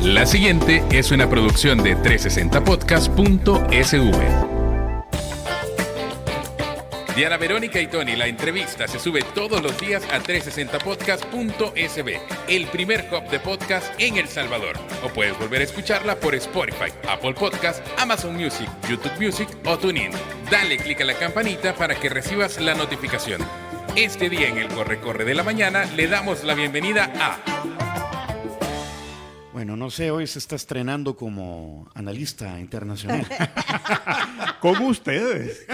La siguiente es una producción de 360podcast.sv. Diana Verónica y Tony, la entrevista se sube todos los días a 360podcast.sv, el primer hub de podcast en El Salvador. O puedes volver a escucharla por Spotify, Apple Podcast, Amazon Music, YouTube Music o TuneIn. Dale clic a la campanita para que recibas la notificación. Este día en el Corre de la Mañana le damos la bienvenida a... Bueno, no sé, hoy se está estrenando como analista internacional. Con ustedes.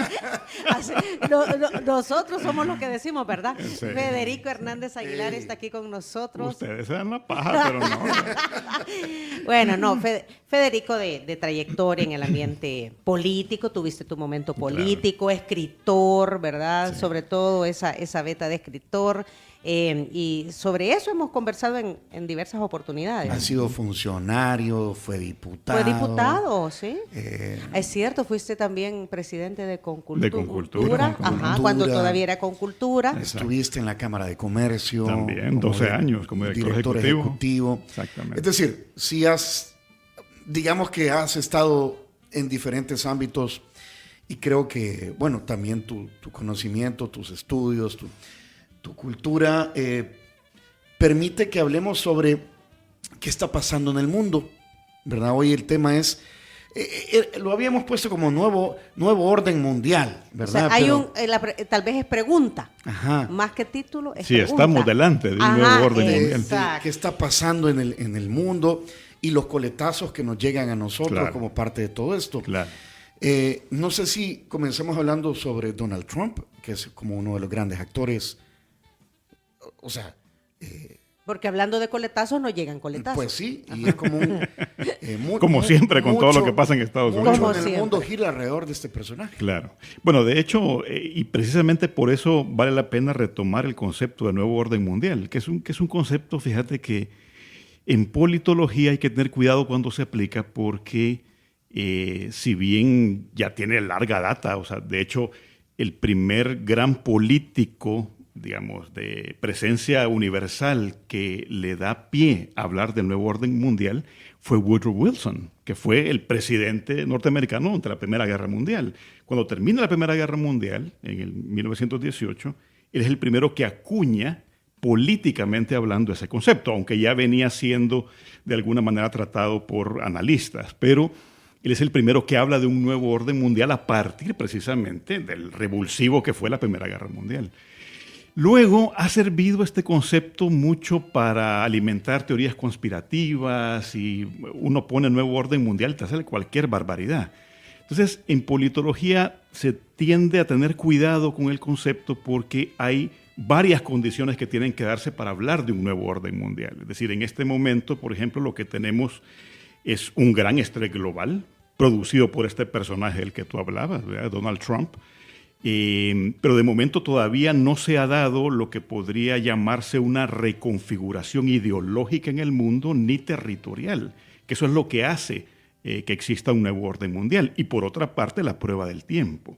Nosotros somos los que decimos, ¿verdad? Sí. Federico Hernández Aguilar está aquí con nosotros. Ustedes se dan la paja, pero no. Bueno, no, Federico de trayectoria en el ambiente político, tuviste tu momento político, claro. Escritor, ¿verdad? Sí. Sobre todo esa beta de escritor. Y sobre eso hemos conversado en diversas oportunidades. Ha sido funcionario, fue diputado. Fue diputado, sí. Es cierto, fuiste también presidente de Concultura. De Concultura. Ajá, cuando todavía era Concultura. Estuviste en la Cámara de Comercio. También, 12 años como director ejecutivo. Exactamente. Es decir, si digamos que has estado en diferentes ámbitos y creo que, bueno, también tu conocimiento, tus estudios, tu cultura permite que hablemos sobre qué está pasando en el mundo, ¿verdad? Hoy el tema es, lo habíamos puesto como nuevo orden mundial, ¿verdad? O sea, tal vez es pregunta, ajá, más que título, es sí, pregunta. Estamos delante de un nuevo orden mundial. ¿Qué está pasando en el mundo y los coletazos que nos llegan a nosotros, claro, como parte de todo esto? Claro. No sé si comencemos hablando sobre Donald Trump, que es como uno de los grandes actores. O sea... porque hablando de coletazos no llegan coletazos. Pues sí, y es como como siempre con todo lo que pasa en Estados Unidos. Mucho en el mundo gira alrededor de este personaje. Claro. Bueno, de hecho, y precisamente por eso vale la pena retomar el concepto de nuevo orden mundial, que es un concepto, fíjate que en politología hay que tener cuidado cuando se aplica porque si bien ya tiene larga data, o sea, de hecho, el primer gran político, digamos, de presencia universal que le da pie a hablar del nuevo orden mundial fue Woodrow Wilson, que fue el presidente norteamericano durante la Primera Guerra Mundial. Cuando termina la Primera Guerra Mundial, en el 1918, él es el primero que acuña políticamente hablando ese concepto, aunque ya venía siendo de alguna manera tratado por analistas, pero él es el primero que habla de un nuevo orden mundial a partir precisamente del revulsivo que fue la Primera Guerra Mundial. Luego ha servido este concepto mucho para alimentar teorías conspirativas y uno pone nuevo orden mundial y te sale cualquier barbaridad. Entonces, en politología se tiende a tener cuidado con el concepto porque hay varias condiciones que tienen que darse para hablar de un nuevo orden mundial. Es decir, en este momento, por ejemplo, lo que tenemos es un gran estrés global producido por este personaje del que tú hablabas, ¿verdad? Donald Trump. Pero de momento todavía no se ha dado lo que podría llamarse una reconfiguración ideológica en el mundo ni territorial, que eso es lo que hace que exista un nuevo orden mundial. Y por otra parte, la prueba del tiempo.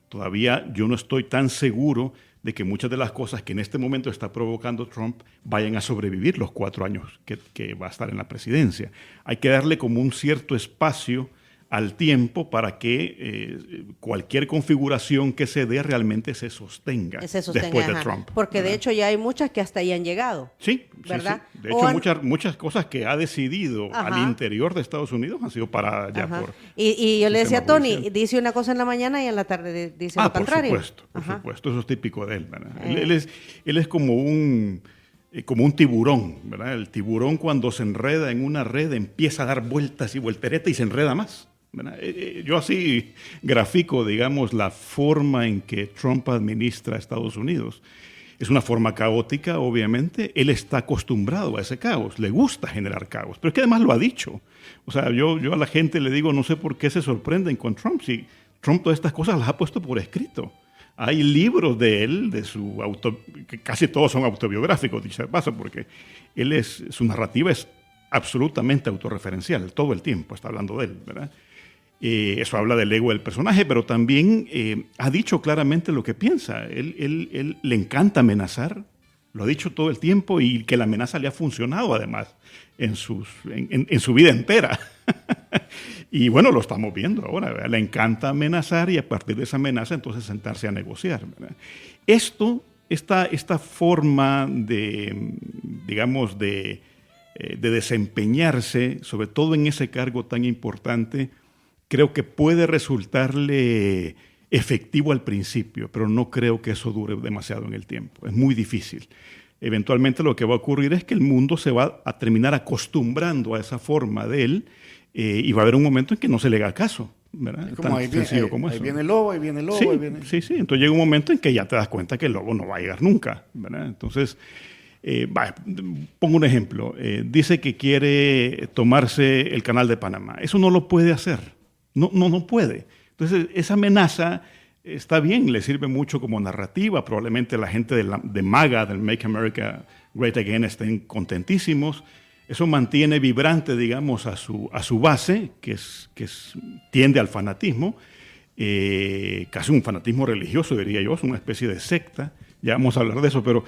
Todavía yo no estoy tan seguro de que muchas de las cosas que en este momento está provocando Trump vayan a sobrevivir los 4 años que va a estar en la presidencia. Hay que darle como un cierto espacio al tiempo para que cualquier configuración que se dé realmente se sostenga después de Trump. Porque ¿verdad? De hecho ya hay muchas que hasta ahí han llegado. Sí, ¿verdad? Sí. De hecho muchas cosas que ha decidido al interior de Estados Unidos han sido paradas ya por... Y yo le decía a Tony, dice una cosa en la mañana y en la tarde dice lo contrario. Por supuesto, eso es típico de él, ¿verdad? Él es como un tiburón, ¿verdad? El tiburón cuando se enreda en una red empieza a dar vueltas y volteretas y se enreda más. Yo así grafico, digamos, la forma en que Trump administra a Estados Unidos. Es una forma caótica, obviamente. Él está acostumbrado a ese caos. Le gusta generar caos. Pero es que además lo ha dicho. O sea, yo a la gente le digo, no sé por qué se sorprenden con Trump. Si Trump todas estas cosas las ha puesto por escrito. Hay libros de él, que casi todos son autobiográficos, dicho de paso, porque su narrativa es absolutamente autorreferencial. Todo el tiempo está hablando de él, ¿verdad? Eso habla del ego del personaje, pero también ha dicho claramente lo que piensa. Él le encanta amenazar, Lo ha dicho todo el tiempo y que la amenaza le ha funcionado además en su vida entera. Y bueno, lo estamos viendo ahora, ¿verdad? Le encanta amenazar y a partir de esa amenaza entonces sentarse a negociar, ¿verdad? Esta forma de, digamos, de desempeñarse, sobre todo en ese cargo tan importante, creo que puede resultarle efectivo al principio, pero no creo que eso dure demasiado en el tiempo. Es muy difícil. Eventualmente lo que va a ocurrir es que el mundo se va a terminar acostumbrando a esa forma de él y va a haber un momento en que no se le haga caso, ¿verdad? Como tan sencillo como eso. Ahí viene el lobo, ahí viene el lobo, Sí, ahí viene... sí. Entonces llega un momento en que ya te das cuenta que el lobo no va a llegar nunca, ¿verdad? Entonces, pongo un ejemplo. Dice que quiere tomarse el canal de Panamá. Eso no lo puede hacer. No puede. Entonces, esa amenaza está bien, le sirve mucho como narrativa. Probablemente la gente de MAGA, del Make America Great Again, estén contentísimos. Eso mantiene vibrante, digamos, a su base, que tiende al fanatismo, casi un fanatismo religioso, diría yo, es una especie de secta. Ya vamos a hablar de eso, pero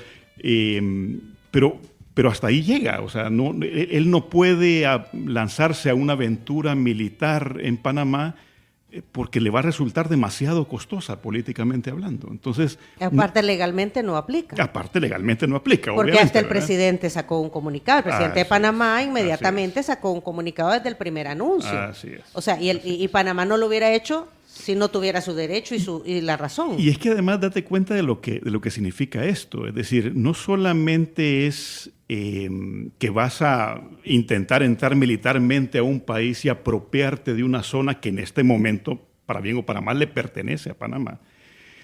hasta ahí llega. O sea, él no puede lanzarse a una aventura militar en Panamá porque le va a resultar demasiado costosa políticamente hablando. Entonces, aparte legalmente no aplica. Porque hasta el ¿verdad? presidente sacó un comunicado. El presidente de Panamá inmediatamente sacó un comunicado desde el primer anuncio. Así es. O sea, y Panamá no lo hubiera hecho si no tuviera su derecho y la razón. Y es que además date cuenta de lo que significa esto. Es decir, no solamente es que vas a intentar entrar militarmente a un país y apropiarte de una zona que en este momento, para bien o para mal, le pertenece a Panamá,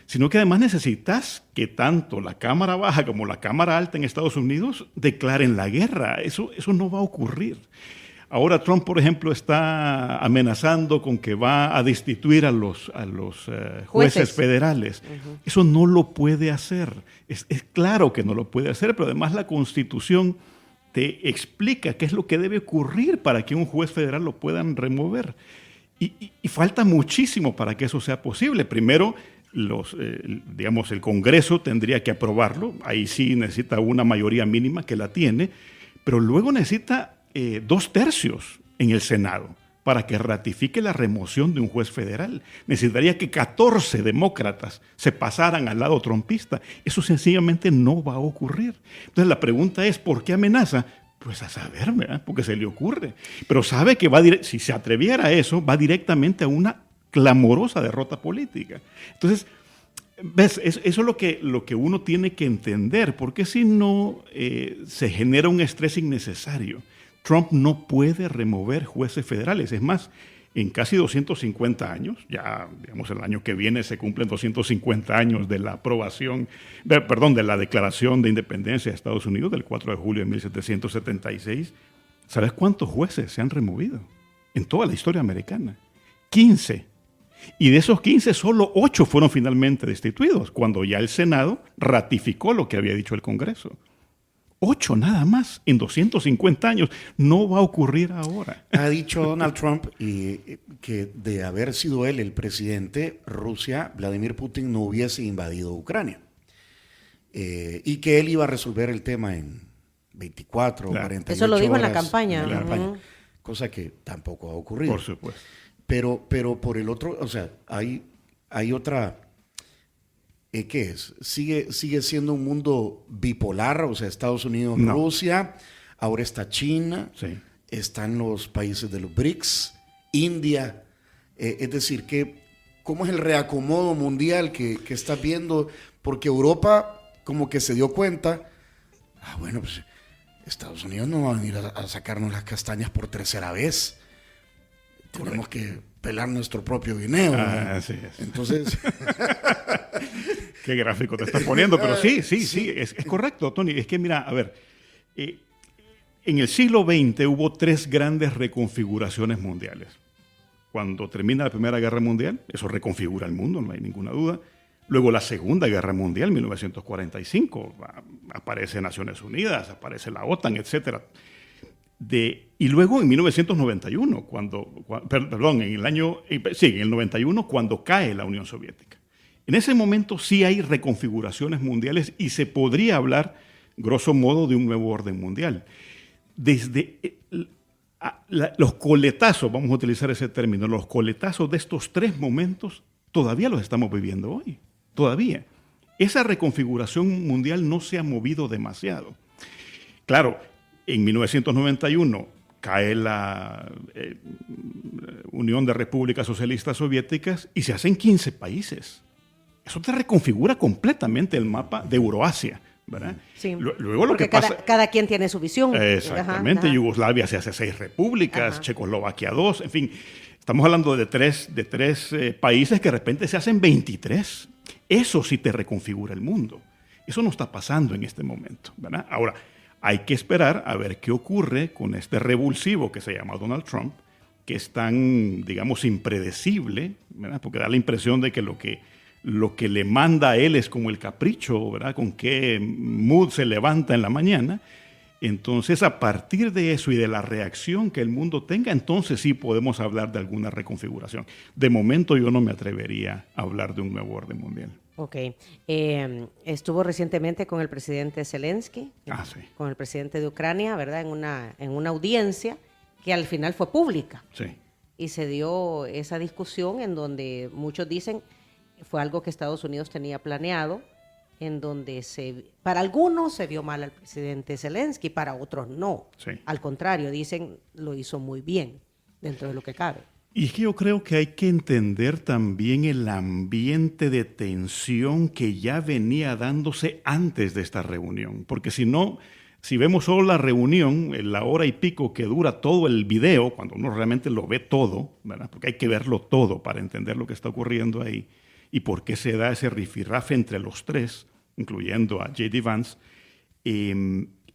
sino que además necesitas que tanto la Cámara Baja como la Cámara Alta en Estados Unidos declaren la guerra. Eso no va a ocurrir. Ahora Trump, por ejemplo, está amenazando con que va a destituir a los jueces federales. Uh-huh. Eso no lo puede hacer. Es claro que no lo puede hacer, pero además la Constitución te explica qué es lo que debe ocurrir para que un juez federal lo puedan remover. Y falta muchísimo para que eso sea posible. Primero, el Congreso tendría que aprobarlo. Ahí sí necesita una mayoría mínima, que la tiene, pero luego necesita 2/3 en el Senado para que ratifique la remoción de un juez federal. Necesitaría que 14 demócratas se pasaran al lado trumpista. Eso sencillamente no va a ocurrir. Entonces la pregunta es, ¿por qué amenaza? Pues a saber, ¿verdad? Porque se le ocurre. Pero sabe que si se atreviera a eso, va directamente a una clamorosa derrota política. Entonces, ¿ves? Eso es lo que uno tiene que entender, porque si no se genera un estrés innecesario. Trump no puede remover jueces federales. Es más, en casi 250 años, ya digamos el año que viene se cumplen 250 años de la de la Declaración de Independencia de Estados Unidos del 4 de julio de 1776. ¿Sabes cuántos jueces se han removido en toda la historia americana? 15. Y de esos 15, solo 8 fueron finalmente destituidos, cuando ya el Senado ratificó lo que había dicho el Congreso. 8 nada más en 250 años. No va a ocurrir ahora. Ha dicho Donald Trump que de haber sido él el presidente, Rusia, Vladimir Putin, no hubiese invadido Ucrania. Y que él iba a resolver el tema en 24 o 48 horas. Eso lo dijo en la campaña. Cosa que tampoco ha ocurrido. Por supuesto. Pero por el otro, o sea, hay otra... ¿Qué es? Sigue siendo un mundo bipolar, o sea, Estados Unidos, Rusia, ahora está China, sí. Están los países de los BRICS, India, es decir, ¿cómo es el reacomodo mundial que estás viendo? Porque Europa como que se dio cuenta, bueno, pues Estados Unidos no va a venir a sacarnos las castañas por tercera vez. Tenemos que pelar nuestro propio guineo. Así es. Entonces... Qué gráfico te estás poniendo, pero sí, es correcto, Tony. Es que mira, a ver, en el siglo XX hubo 3 grandes reconfiguraciones mundiales. Cuando termina la Primera Guerra Mundial, eso reconfigura el mundo, no hay ninguna duda. Luego la Segunda Guerra Mundial, 1945, aparece Naciones Unidas, aparece la OTAN, etc. Y luego en 1991, en el 91, cuando cae la Unión Soviética. En ese momento sí hay reconfiguraciones mundiales y se podría hablar grosso modo, de un nuevo orden mundial. Desde los coletazos, vamos a utilizar ese término, los coletazos de estos 3 momentos todavía los estamos viviendo hoy, todavía. Esa reconfiguración mundial no se ha movido demasiado. Claro, en 1991 cae la Unión de Repúblicas Socialistas Soviéticas y se hacen 15 países. Eso te reconfigura completamente el mapa de Euroasia, ¿verdad? Sí, luego lo porque que pasa... cada quien tiene su visión. Exactamente, Ajá. Yugoslavia se hace 6 repúblicas, Ajá. Checoslovaquia 2, en fin, estamos hablando de tres países que de repente se hacen 23. Eso sí te reconfigura el mundo. Eso no está pasando en este momento, ¿verdad? Ahora, hay que esperar a ver qué ocurre con este revulsivo que se llama Donald Trump, que es tan, digamos, impredecible, ¿verdad? Porque da la impresión de que lo que le manda a él es como el capricho, ¿verdad? Con qué mood se levanta en la mañana. Entonces, a partir de eso y de la reacción que el mundo tenga, entonces sí podemos hablar de alguna reconfiguración. De momento yo no me atrevería a hablar de un nuevo orden mundial. Ok. Estuvo recientemente con el presidente Zelensky, Sí. con el presidente de Ucrania, ¿verdad? En una audiencia que al final fue pública. Sí. Y se dio esa discusión en donde muchos dicen fue algo que Estados Unidos tenía planeado, en donde para algunos se vio mal al presidente Zelensky, para otros no. Sí. Al contrario, dicen lo hizo muy bien dentro de lo que cabe. Y es que yo creo que hay que entender también el ambiente de tensión que ya venía dándose antes de esta reunión, porque si no, si vemos solo la reunión, la hora y pico que dura todo el video, cuando uno realmente lo ve todo, ¿verdad? Porque hay que verlo todo para entender lo que está ocurriendo ahí y por qué se da ese rifirrafe entre los 3, incluyendo a J.D. Vance,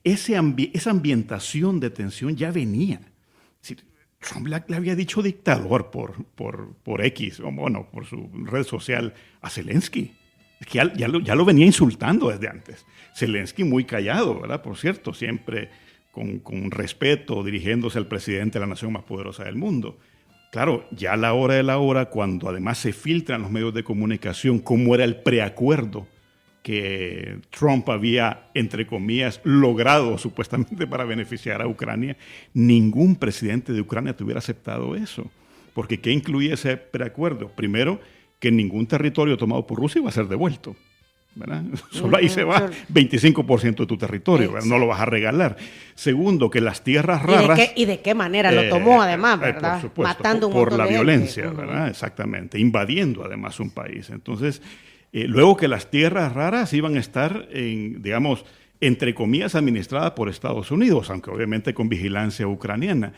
esa ambientación de tensión ya venía. Trump le había dicho dictador por X, o bueno, por su red social a Zelensky. Es que ya lo venía insultando desde antes. Zelensky muy callado, ¿verdad? Por cierto, siempre con respeto, dirigiéndose al presidente de la nación más poderosa del mundo. Claro, ya a la hora de la hora, cuando además se filtran los medios de comunicación cómo era el preacuerdo que Trump había, entre comillas, logrado supuestamente para beneficiar a Ucrania, ningún presidente de Ucrania te hubiera aceptado eso. Porque ¿qué incluía ese preacuerdo? Primero, que ningún territorio tomado por Rusia iba a ser devuelto, ¿verdad? Solo ahí se va 25% de tu territorio, ¿verdad? No lo vas a regalar. Segundo, que las tierras raras... ¿Y de qué manera lo tomó además, verdad? Por supuesto, matando un por montón la de violencia, gente. ¿verdad? Exactamente, invadiendo además un país. Entonces, luego que las tierras raras iban a estar, digamos, entre comillas, administradas por Estados Unidos, aunque obviamente con vigilancia ucraniana.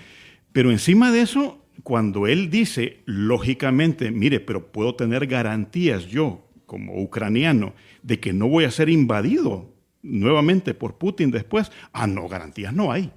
Pero encima de eso, cuando él dice, lógicamente, mire, pero puedo tener garantías yo, como ucraniano, de que no voy a ser invadido nuevamente por Putin después. No, garantías no hay.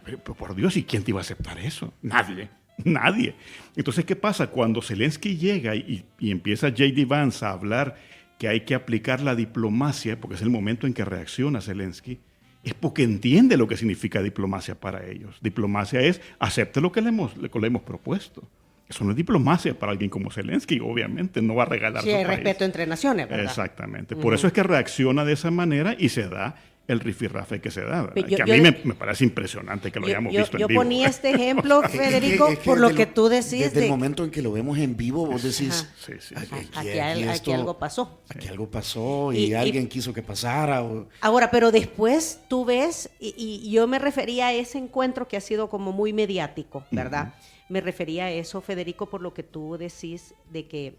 Pero por Dios, ¿y quién te iba a aceptar eso? Nadie. Entonces, ¿qué pasa? Cuando Zelensky llega y empieza J.D. Vance a hablar que hay que aplicar la diplomacia, porque es el momento en que reacciona Zelensky, es porque entiende lo que significa diplomacia para ellos. Diplomacia es acepte lo que le hemos propuesto. Eso no es diplomacia para alguien como Zelensky, obviamente, no va a regalar su país. Sí, hay respeto entre naciones, ¿verdad? Exactamente. Por eso es que reacciona de esa manera y se da el rifirrafe que se da, ¿verdad? Que a mí me parece impresionante que lo hayamos visto en vivo. Yo ponía este ejemplo, Federico, por lo que tú decís. Desde el momento en que lo vemos en vivo, vos decís, sí. Aquí algo pasó. Aquí algo pasó y alguien quiso que pasara. Ahora, pero después tú ves, y yo me refería a ese encuentro que ha sido como muy mediático, ¿verdad? Me refería a eso, Federico, por lo que tú decís de que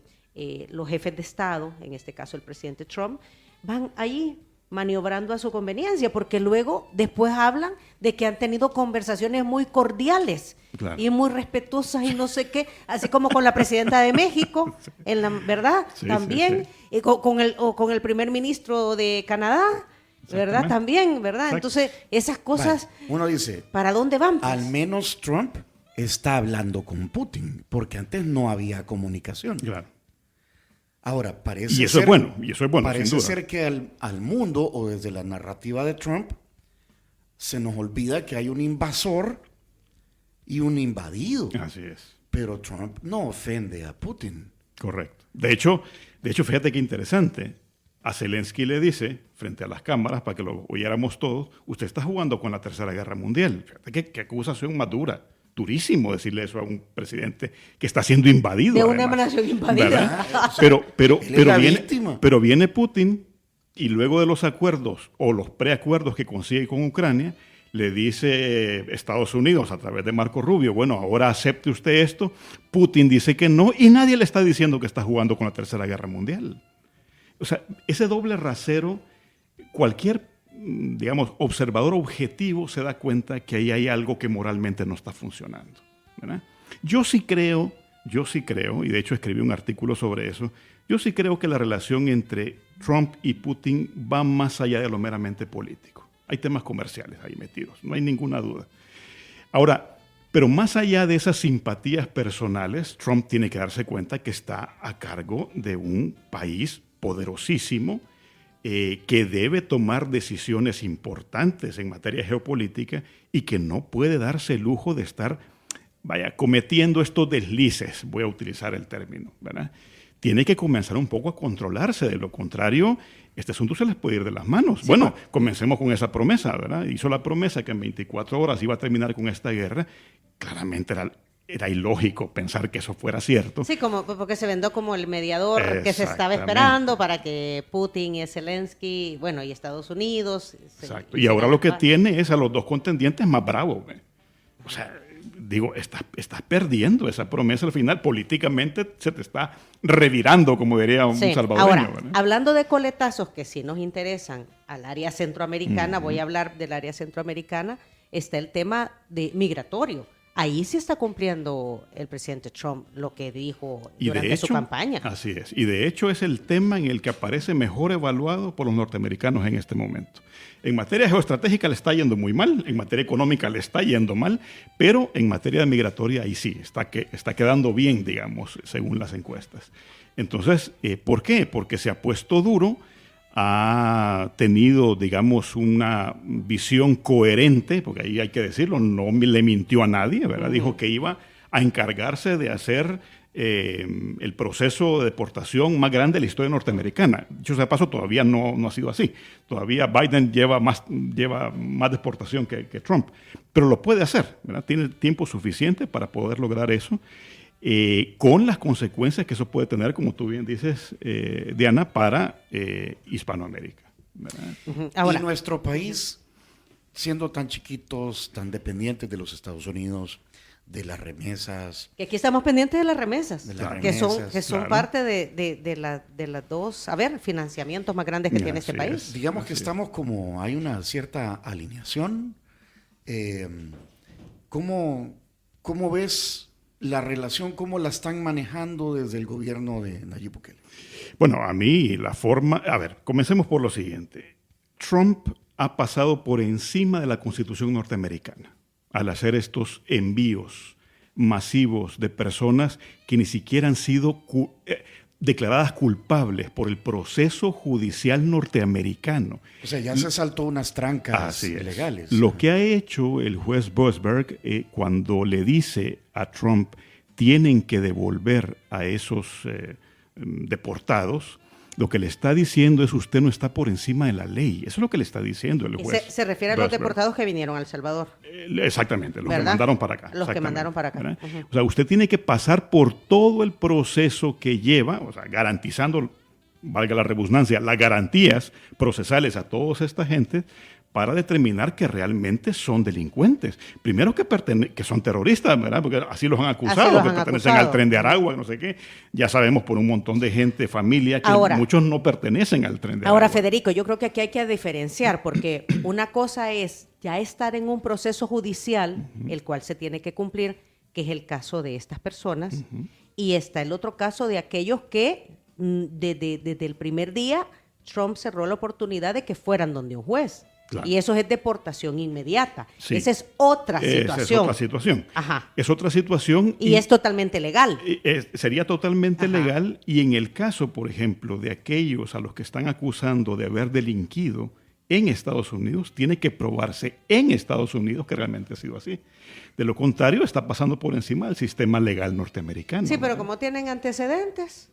los jefes de Estado, en este caso el presidente Trump, van allí maniobrando a su conveniencia, porque luego después hablan de que han tenido conversaciones muy cordiales, claro, y muy respetuosas y no sé qué, así como con la presidenta de México, ¿verdad? Sí, también, sí. Con el primer ministro de Canadá, ¿verdad? También, ¿verdad? Exacto. Entonces, esas cosas, uno dice, ¿para dónde van? Pues? Al menos Trump está hablando con Putin, porque antes no había comunicación. Claro. Ahora, parece y eso es bueno, parece sin duda. ser que al mundo, o desde la narrativa de Trump, se nos olvida que hay un invasor y un invadido. Así es. Pero Trump no ofende a Putin. Correcto. De hecho, fíjate qué interesante. a Zelensky le dice, frente a las cámaras, para que lo oyéramos todos, usted está jugando con la Tercera Guerra Mundial. Fíjate qué acusación más dura. Durísimo decirle eso a un presidente que está siendo invadido. De una además, nación invadida. pero viene Putin y luego de los acuerdos o los preacuerdos que consigue con Ucrania, le dice Estados Unidos a través de Marco Rubio, bueno, ahora acepte usted esto. Putin dice que no y nadie le está diciendo que está jugando con la Tercera Guerra Mundial. O sea, ese doble rasero, cualquier, digamos, observador objetivo se da cuenta que ahí hay algo que moralmente no está funcionando, ¿verdad? Yo sí creo, y de hecho escribí un artículo sobre eso, yo sí creo que la relación entre Trump y Putin va más allá de lo meramente político. Hay temas comerciales ahí metidos, no hay ninguna duda. Ahora, pero más allá de esas simpatías personales, Trump tiene que darse cuenta que está a cargo de un país poderosísimo que debe tomar decisiones importantes en materia geopolítica y que no puede darse el lujo de estar, cometiendo estos deslices, voy a utilizar el término, ¿verdad? Tiene que comenzar un poco a controlarse, de lo contrario, este asunto se les puede ir de las manos. Sí, bueno, comencemos con esa promesa, ¿verdad? Hizo la promesa que en 24 horas iba a terminar con esta guerra. Claramente era ilógico pensar que eso fuera cierto. Sí, porque se vendó como el mediador que se estaba esperando para que Putin y Zelensky, bueno, y Estados Unidos. Exacto. Y ahora lo que tiene es a los dos contendientes más bravos. O sea, digo, estás perdiendo esa promesa al final. Políticamente se te está revirando, como diría un salvadoreño. Ahora, ¿verdad? hablando de coletazos que sí nos interesan al área centroamericana, voy a hablar del área centroamericana, está el tema migratorio. Ahí sí está cumpliendo el presidente Trump lo que dijo durante su campaña. Así es. Y de hecho es el tema en el que aparece mejor evaluado por los norteamericanos en este momento. En materia geoestratégica le está yendo muy mal, en materia económica le está yendo mal, pero en materia migratoria ahí sí, está quedando bien, digamos, según las encuestas. Entonces, ¿por qué? Porque se ha puesto duro, ha tenido, digamos, una visión coherente, porque ahí hay que decirlo, no le mintió a nadie, ¿verdad? Dijo que iba a encargarse de hacer el proceso de deportación más grande de la historia norteamericana. Dicho sea de paso, todavía no ha sido así. Todavía Biden lleva más deportación que Trump, pero lo puede hacer, ¿verdad? Tiene tiempo suficiente para poder lograr eso. Con las consecuencias que eso puede tener, como tú bien dices, Diana, para Hispanoamérica, ¿verdad? Ahora, y nuestro país, siendo tan chiquitos, tan dependientes de los Estados Unidos, de las remesas. Que aquí estamos pendientes de las remesas, que son claro, parte de las dos, financiamientos más grandes que tiene este país. Digamos que estamos como, hay una cierta alineación. ¿Cómo ves la relación, cómo la están manejando desde el gobierno de Nayib Bukele? Bueno, a mí comencemos por lo siguiente. Trump ha pasado por encima de la Constitución norteamericana al hacer estos envíos masivos de personas que ni siquiera han sido declaradas culpables por el proceso judicial norteamericano. O sea, ya se saltó unas trancas legales. Lo que ha hecho el juez Boasberg cuando le dice a Trump tienen que devolver a esos deportados, lo que le está diciendo es usted no está por encima de la ley. Eso es lo que le está diciendo el juez. Se refiere a los deportados que vinieron a El Salvador. Exactamente, los que mandaron para acá. Los que mandaron para acá. O sea, usted tiene que pasar por todo el proceso que lleva, o sea, garantizando, valga la redundancia, las garantías procesales a toda esta gente para determinar que realmente son delincuentes. Primero que son terroristas, ¿verdad? Porque así los han acusado, que pertenecen al Tren de Aragua, no sé qué. Ya sabemos por un montón de gente, familia, que muchos no pertenecen al Tren de Aragua. Ahora, Federico, yo creo que aquí hay que diferenciar, porque una cosa es ya estar en un proceso judicial, el cual se tiene que cumplir, que es el caso de estas personas, y está el otro caso de aquellos que desde el primer día Trump cerró la oportunidad de que fueran donde un juez. Claro. Y eso es deportación inmediata. Sí. Esa es otra situación. Esa es otra situación. Ajá. Es otra situación. Y es totalmente legal. Sería totalmente legal. Y en el caso, por ejemplo, de aquellos a los que están acusando de haber delinquido en Estados Unidos, tiene que probarse en Estados Unidos que realmente ha sido así. De lo contrario, está pasando por encima del sistema legal norteamericano. Sí, pero como tienen antecedentes.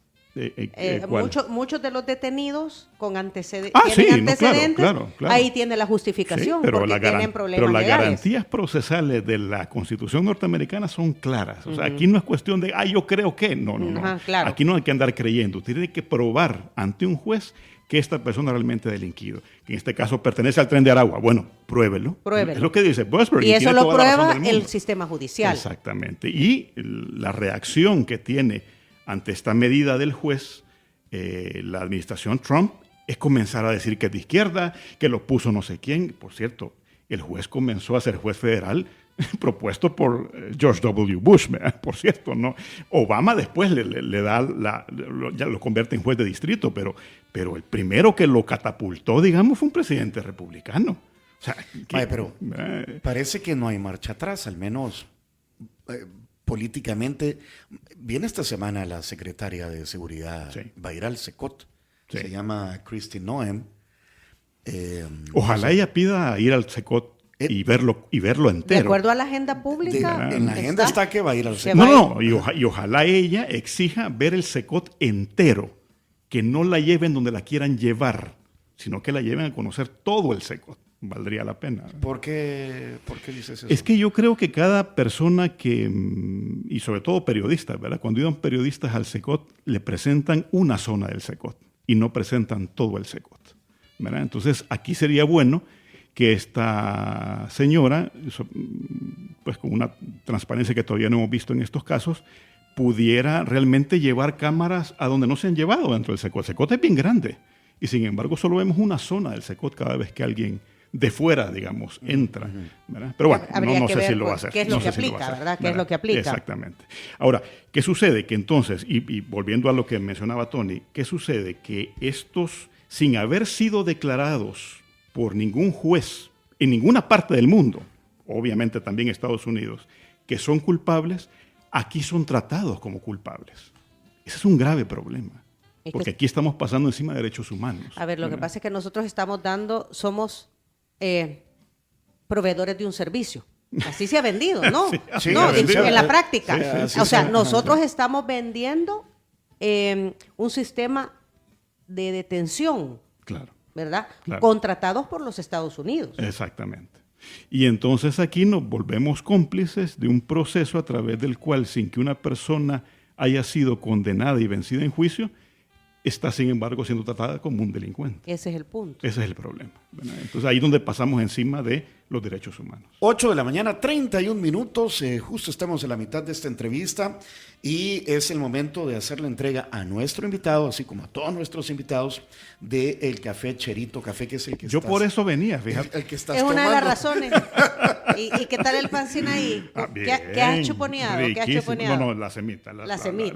¿cuál? Muchos de los detenidos con tienen antecedentes, claro. Ahí tiene la justificación, Sí, pero porque tienen problemas las legales. garantías procesales de la Constitución norteamericana son claras. O sea, aquí no es cuestión de, yo creo que. No. Ajá, claro. Aquí no hay que andar creyendo. Usted tiene que probar ante un juez que esta persona realmente ha delinquido. Que en este caso pertenece al Tren de Aragua. Bueno, pruébelo. Es lo que dice Busberg. Y eso tiene lo toda la razón prueba del mundo. el sistema judicial. Exactamente. Y la reacción que tiene ante esta medida del juez, la administración Trump, es comenzar a decir que es de izquierda, que lo puso no sé quién. Por cierto, el juez comenzó a ser juez federal propuesto por George W. Bush, por cierto, ¿no? Obama después le da ya lo convierte en juez de distrito, pero el primero que lo catapultó, digamos, fue un presidente republicano. O sea, pero parece que no hay marcha atrás, al menos políticamente. Viene esta semana la secretaria de Seguridad, va a ir al SECOT, se llama Kristi Noem. Ojalá ella pida ir al SECOT y verlo entero. De acuerdo a la agenda pública. En la agenda está que va a ir al SECOT. No, y ojalá ella exija ver el SECOT entero, que no la lleven donde la quieran llevar, sino que la lleven a conocer todo el SECOT. Valdría la pena. ¿Por qué dices eso? Es que yo creo que cada persona y sobre todo periodistas, ¿verdad? Cuando iban periodistas al SECOT, le presentan una zona del SECOT y no presentan todo el SECOT, ¿verdad? Entonces, aquí sería bueno que esta señora, pues con una transparencia que todavía no hemos visto en estos casos, pudiera realmente llevar cámaras a donde no se han llevado dentro del SECOT. El SECOT es bien grande y sin embargo solo vemos una zona del SECOT cada vez que alguien de fuera, digamos, entra, ¿verdad? Pero bueno, no sé si lo va a hacer. ¿Qué es lo que aplica, verdad? ¿Qué es lo que aplica? Exactamente. Ahora, ¿qué sucede? Que entonces, y volviendo a lo que mencionaba Tony, ¿qué sucede? Que estos, sin haber sido declarados por ningún juez en ninguna parte del mundo, obviamente también Estados Unidos, que son culpables, aquí son tratados como culpables. Ese es un grave problema, porque aquí estamos pasando encima de derechos humanos. A ver, lo que pasa es que nosotros somos proveedores de un servicio. Así se ha vendido, ¿no? Sí, no, vendido. en la práctica. Sí, o sea, sí. nosotros estamos vendiendo un sistema de detención, Claro. ¿verdad? Claro. Contratados por los Estados Unidos. Exactamente. Y entonces aquí nos volvemos cómplices de un proceso a través del cual, sin que una persona haya sido condenada y vencida en juicio, está sin embargo siendo tratada como un delincuente. Ese es el punto. Ese es el problema, ¿verdad? Entonces ahí es donde pasamos encima de los derechos humanos. 8 de la mañana, 31 minutos. Justo estamos en la mitad de esta entrevista y es el momento de hacer la entrega a nuestro invitado, así como a todos nuestros invitados, del café Cherito Café, que es el que Yo por eso venía, fíjate. el que estás Es una de las tomando. razones. ¿Y qué tal el pancín ahí? ¿Qué has chuponeado? ¿Qué has Riquísimo. chuponeado? No, la semita. La semita.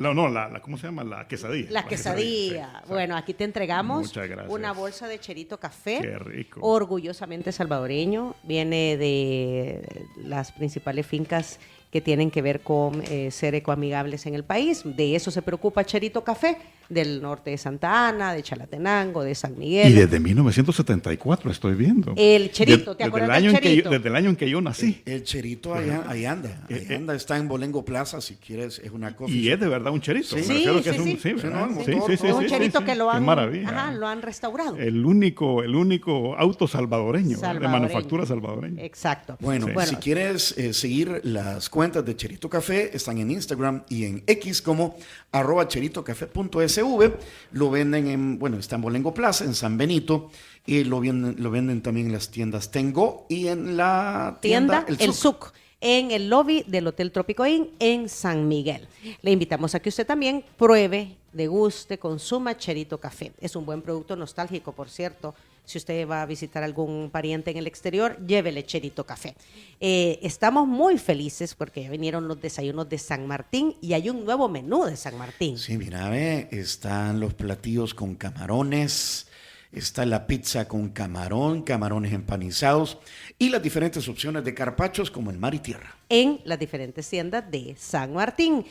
¿Cómo se llama? La quesadilla. La quesadilla. Sí, bueno, aquí te entregamos Muchas gracias. una bolsa de Cherito Café. Qué rico. Orgullosamente salvadoreño. Viene de las principales fincas que tienen que ver con ser ecoamigables en el país. De eso se preocupa Cherito Café, del norte de Santa Ana, de Chalatenango, de San Miguel. Y desde 1974 estoy viendo. El Cherito, ¿te acuerdas del Cherito? Desde el año en que yo nací. El Cherito ahí anda. Ahí anda, está en Bolengo Plaza, si quieres, es una coffee Y shop. es de verdad un cherito. Sí. Me refiero que Sí, es un, sí. sí, ¿verdad? Sí, no, Sí, motor, sí, sí, todo. Es un sí, Cherito sí, que sí. lo Qué han, maravilla. lo han restaurado. El único auto salvadoreño, de Salvadoreño. manufactura salvadoreña. Exacto. Bueno, Sí. si quieres seguir las cuentas de Cherito Café, están en Instagram y en X como @cheritocafé.sv. Lo venden está en Bolengo Plaza, en San Benito, y lo venden también en las tiendas Tengo y en la tienda El Suc, en el lobby del Hotel Trópico Inn en San Miguel. Le invitamos a que usted también pruebe, deguste, consuma Cherito Café. Es un buen producto nostálgico, por cierto. Si usted va a visitar algún pariente en el exterior, llévele Cherito Café. Estamos muy felices porque ya vinieron los desayunos de San Martín y hay un nuevo menú de San Martín. Sí, mira, están los platillos con camarones, está la pizza con camarones empanizados y las diferentes opciones de carpachos como el mar y tierra. En las diferentes tiendas de San Martín.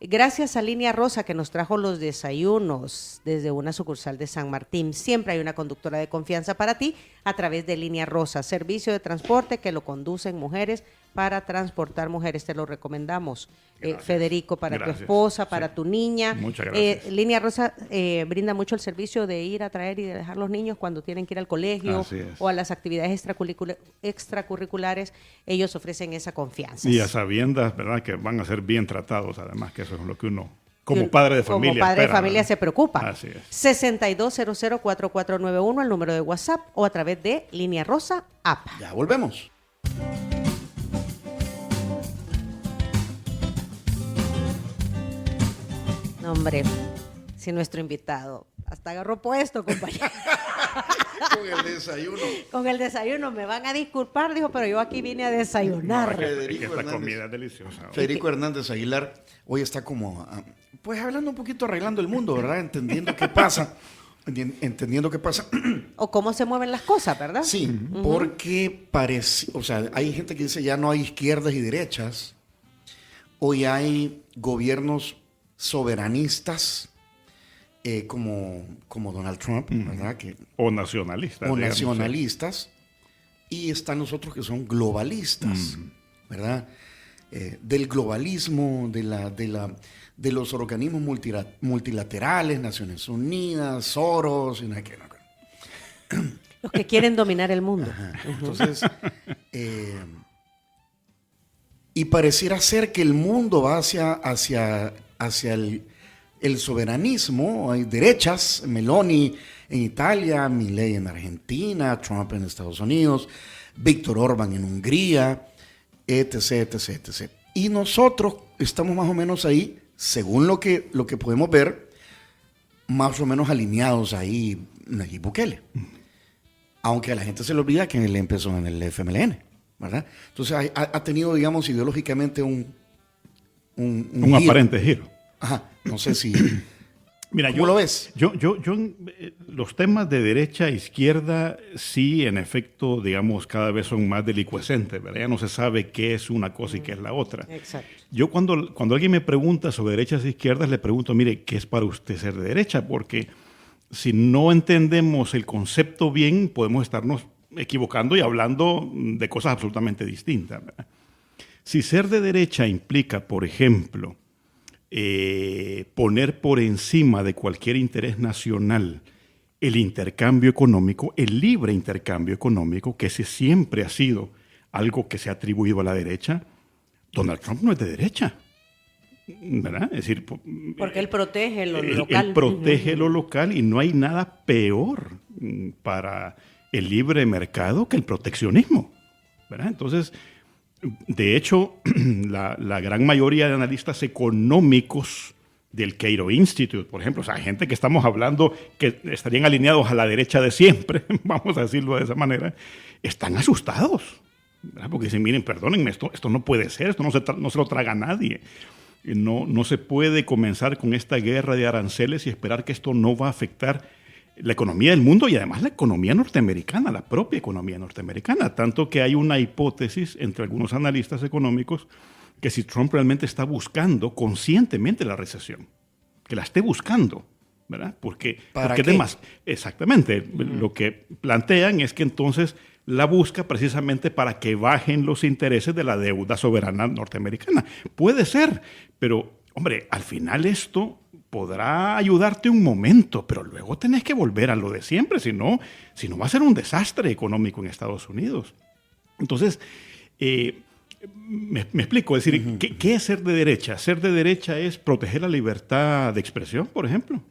Gracias a Línea Rosa que nos trajo los desayunos desde una sucursal de San Martín. Siempre hay una conductora de confianza para ti a través de Línea Rosa, servicio de transporte que lo conducen mujeres para transportar mujeres. Te lo recomendamos, Gracias. Federico, para Gracias. tu esposa, para Sí. tu niña. Muchas gracias. Línea Rosa brinda mucho el servicio de ir a traer y de dejar los niños cuando tienen que ir al colegio Así es. o a las actividades extracurriculares. Ellos ofrecen esa confianza. Y a sabiendas, ¿verdad?, que van a ser bien tratados, además, que eso es lo que uno, como padre de familia, Como padre de espera, familia ¿verdad? se preocupa. Así es. 62004491, el número de WhatsApp, o a través de Línea Rosa App. Ya volvemos. No, hombre, si nuestro invitado hasta agarró puesto, compañero. Con el desayuno. Con el desayuno me van a disculpar, dijo, pero yo aquí vine a desayunar. Federico Que esta Hernández. comida es deliciosa. Federico Hernández Aguilar hoy está como, pues hablando un poquito, arreglando el mundo, ¿verdad? Entendiendo qué pasa. Entendiendo qué pasa. O cómo se mueven las cosas, ¿verdad? Sí, porque parece, o sea, hay gente que dice ya no hay izquierdas y derechas. Hoy hay gobiernos soberanistas como Donald Trump, ¿verdad? O nacionalistas. O digamos, nacionalistas. Y están los otros que son globalistas, ¿verdad? Del globalismo, de los organismos multilaterales, Naciones Unidas, Soros, y no sé qué, no. Los que quieren dominar el mundo. Ajá. Entonces, y pareciera ser que el mundo va hacia el soberanismo. Hay derechas, Meloni en Italia, Milei en Argentina, Trump en Estados Unidos, Víctor Orbán en Hungría, etc. Y nosotros estamos más o menos ahí, según lo que podemos ver, más o menos alineados ahí, Nayib Bukele. Aunque a la gente se le olvida que él empezó en el FMLN, ¿verdad? Entonces ha tenido, digamos, ideológicamente un giro. aparente giro. Ajá, no sé si... Mira, ¿Cómo lo ves? Yo los temas de derecha e izquierda sí, en efecto, digamos, cada vez son más delicuescentes, ¿verdad? Ya no se sabe qué es una cosa y qué es la otra. Exacto. Yo cuando alguien me pregunta sobre derechas e izquierdas, le pregunto, mire, ¿qué es para usted ser de derecha? Porque si no entendemos el concepto bien, podemos estarnos equivocando y hablando de cosas absolutamente distintas, ¿verdad? Si ser de derecha implica, por ejemplo, poner por encima de cualquier interés nacional el intercambio económico, el libre intercambio económico, que ese siempre ha sido algo que se ha atribuido a la derecha, Donald Trump no es de derecha, ¿verdad? Es decir, Porque él protege lo él local. protege lo local y no hay nada peor para el libre mercado que el proteccionismo, ¿verdad? Entonces, de hecho, la gran mayoría de analistas económicos del Cato Institute, por ejemplo, o sea, gente que estamos hablando que estarían alineados a la derecha de siempre, vamos a decirlo de esa manera, están asustados, ¿verdad? Porque dicen, miren, perdónenme, esto no puede ser, esto no se lo traga nadie. No se puede comenzar con esta guerra de aranceles y esperar que esto no va a afectar la economía del mundo y además la economía norteamericana, la propia economía norteamericana. Tanto que hay una hipótesis entre algunos analistas económicos que si Trump realmente está buscando conscientemente la recesión, que la esté buscando, ¿verdad? Porque además, exactamente, lo que plantean es que entonces la busca precisamente para que bajen los intereses de la deuda soberana norteamericana. Puede ser, pero, hombre, al final esto podrá ayudarte un momento, pero luego tenés que volver a lo de siempre, si no va a ser un desastre económico en Estados Unidos. Entonces, me explico, es decir, ¿qué es ser de derecha? Ser de derecha es proteger la libertad de expresión, por ejemplo.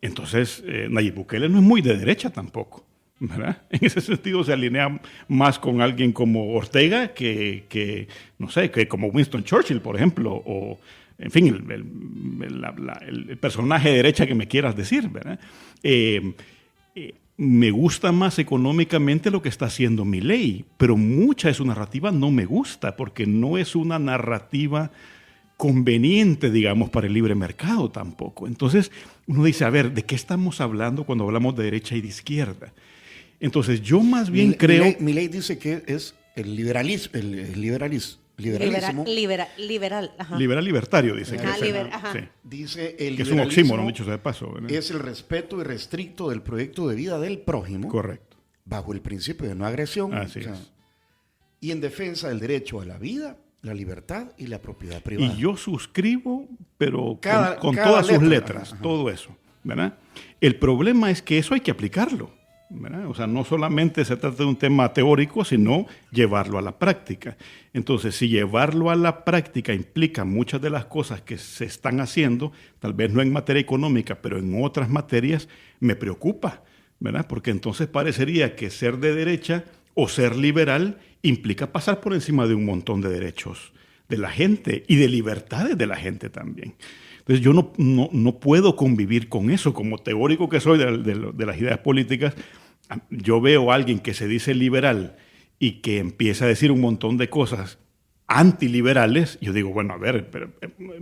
Entonces, Nayib Bukele no es muy de derecha tampoco, ¿verdad? En ese sentido se alinea más con alguien como Ortega que no sé, que como Winston Churchill, por ejemplo, o en fin, el personaje de derecha que me quieras decir, ¿verdad? Me gusta más económicamente lo que está haciendo Milei, pero mucha de su narrativa no me gusta porque no es una narrativa conveniente, digamos, para el libre mercado tampoco. Entonces, uno dice, a ver, ¿de qué estamos hablando cuando hablamos de derecha y de izquierda? Entonces, yo más bien creo... Milei dice que es el liberalismo. Liberal, ajá. Liberal libertario, dice. Ah, ajá. Sí. Dice el Que es un liberalismo oxímoron, dicho sea de paso, ¿verdad? es el respeto irrestricto del proyecto de vida del prójimo. Correcto. Bajo el principio de no agresión. Así es. y en defensa del derecho a la vida, la libertad y la propiedad privada. Y yo suscribo, pero Cada con todas sus letra. letras, todo eso, ¿verdad? El problema es que eso hay que aplicarlo, ¿verdad? O sea, no solamente se trata de un tema teórico, sino llevarlo a la práctica. Entonces, si llevarlo a la práctica implica muchas de las cosas que se están haciendo, tal vez no en materia económica, pero en otras materias, me preocupa, ¿verdad? Porque entonces parecería que ser de derecha o ser liberal implica pasar por encima de un montón de derechos de la gente y de libertades de la gente también. Entonces yo no puedo convivir con eso. Como teórico que soy de las ideas políticas, yo veo a alguien que se dice liberal y que empieza a decir un montón de cosas antiliberales, yo digo, bueno, a ver, pero,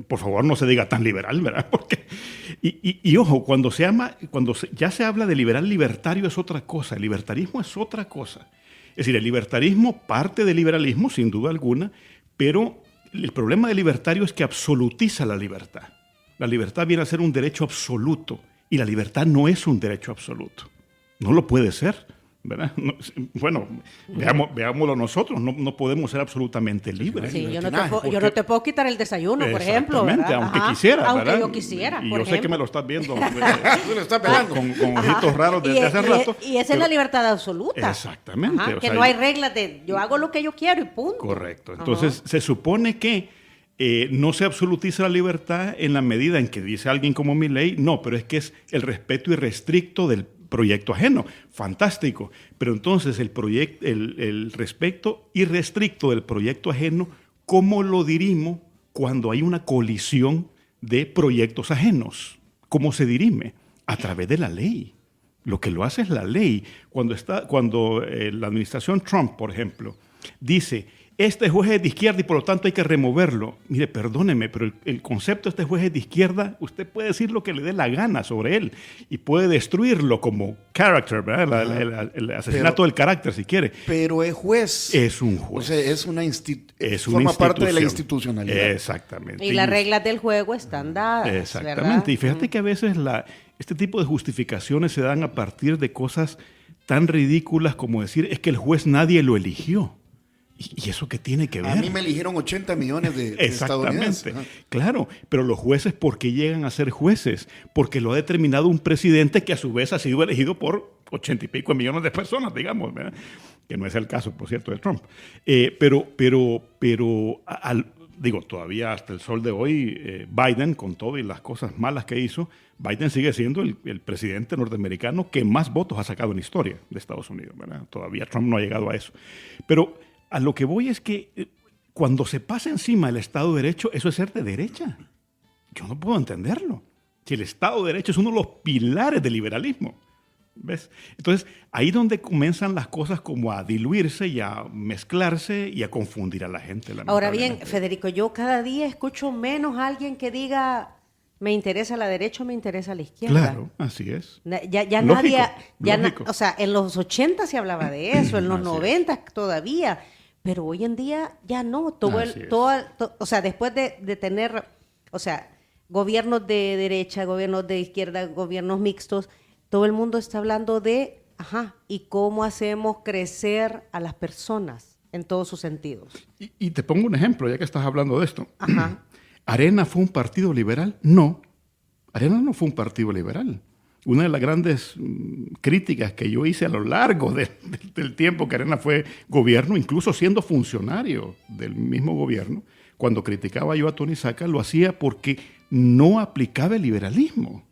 por favor no se diga tan liberal, ¿verdad? Porque, y ojo, ya se habla de liberal libertario es otra cosa, el libertarismo es otra cosa. Es decir, el libertarismo parte del liberalismo, sin duda alguna, pero el problema del libertario es que absolutiza la libertad. La libertad viene a ser un derecho absoluto y la libertad no es un derecho absoluto. No lo puede ser, ¿verdad? Bueno, veámoslo nosotros, no podemos ser absolutamente libres. Sí, yo no te puedo quitar el desayuno, por ejemplo, exactamente, ¿verdad? aunque quisiera, aunque ¿verdad? yo quisiera, y por yo ejemplo. sé que me lo estás viendo Lo está pelando. con ojitos raros desde hace rato. Y esa es la libertad absoluta. Exactamente. Ajá, o que sea, no hay reglas de yo hago lo que yo quiero y punto. Correcto. Entonces, se supone que no se absolutiza la libertad en la medida en que dice alguien como Milei, no, pero es que es el respeto irrestricto del proyecto ajeno. Fantástico. Pero entonces el respeto irrestricto del proyecto ajeno, ¿cómo lo dirimo cuando hay una colisión de proyectos ajenos? ¿Cómo se dirime? A través de la ley. Lo que lo hace es la ley. Cuando la administración Trump, por ejemplo, dice, este juez es de izquierda y por lo tanto hay que removerlo. Mire, perdóneme, pero el concepto de este juez es de izquierda, usted puede decir lo que le dé la gana sobre él y puede destruirlo como character, ¿verdad? El asesinato del carácter, si quiere. Pero es juez. Es un juez. O sea, forma parte de la institucionalidad. Exactamente. Y las reglas del juego están dadas. Exactamente. ¿verdad? Y fíjate que a veces este tipo de justificaciones se dan a partir de cosas tan ridículas como decir, es que el juez nadie lo eligió. ¿Y eso qué tiene que ver? A mí me eligieron 80 millones de estadounidenses. Exactamente. Claro, pero los jueces, ¿por qué llegan a ser jueces? Porque lo ha determinado un presidente que a su vez ha sido elegido por 80 y pico millones de personas, digamos, ¿verdad? Que no es el caso, por cierto, de Trump. Digo, todavía hasta el sol de hoy, Biden, con todo y las cosas malas que hizo, Biden sigue siendo el presidente norteamericano que más votos ha sacado en la historia de Estados Unidos, ¿verdad? Todavía Trump no ha llegado a eso. Pero a lo que voy es que cuando se pasa encima del Estado de Derecho, eso es ser de derecha. Yo no puedo entenderlo. Si el Estado de Derecho es uno de los pilares del liberalismo, ¿ves? Entonces, ahí donde comienzan las cosas como a diluirse y a mezclarse y a confundir a la gente. Ahora bien, Federico, yo cada día escucho menos a alguien que diga me interesa la derecha o me interesa la izquierda. Claro, así es. Ya Lógico, nadie, lógico. o sea, en los 80 se hablaba de eso, en los Así 90 todavía, pero hoy en día ya no. O sea, después de tener, o sea, gobiernos de derecha, gobiernos de izquierda, gobiernos mixtos, todo el mundo está hablando de, ¿y cómo hacemos crecer a las personas en todos sus sentidos? Y te pongo un ejemplo, ya que estás hablando de esto. Ajá. ¿Arena fue un partido liberal? No. Arena no fue un partido liberal. Una de las grandes críticas que yo hice a lo largo del tiempo que Arena fue gobierno, incluso siendo funcionario del mismo gobierno, cuando criticaba yo a Tony Saca, lo hacía porque no aplicaba el liberalismo.